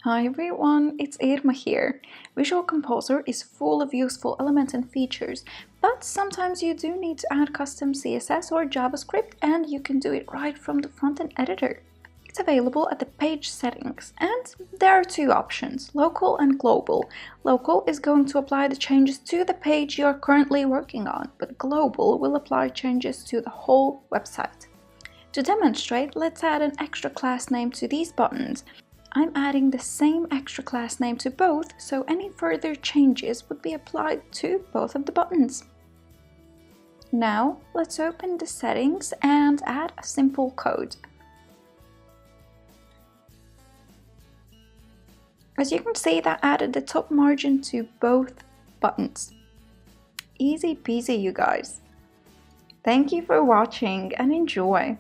Hi everyone, it's Irma here. Visual Composer is full of useful elements and features, but sometimes you do need to add custom CSS or JavaScript, and you can do it right from the front-end editor. It's available at the page settings, and there are two options, local and global. Local is going to apply the changes to the page you're currently working on, but global will apply changes to the whole website. To demonstrate, let's add an extra class name to these buttons. I'm adding the same extra class name to both, so any further changes would be applied to both of the buttons. Now, let's open the settings and add a simple code. As you can see, that added the top margin to both buttons. Easy peasy, you guys. Thank you for watching and enjoy!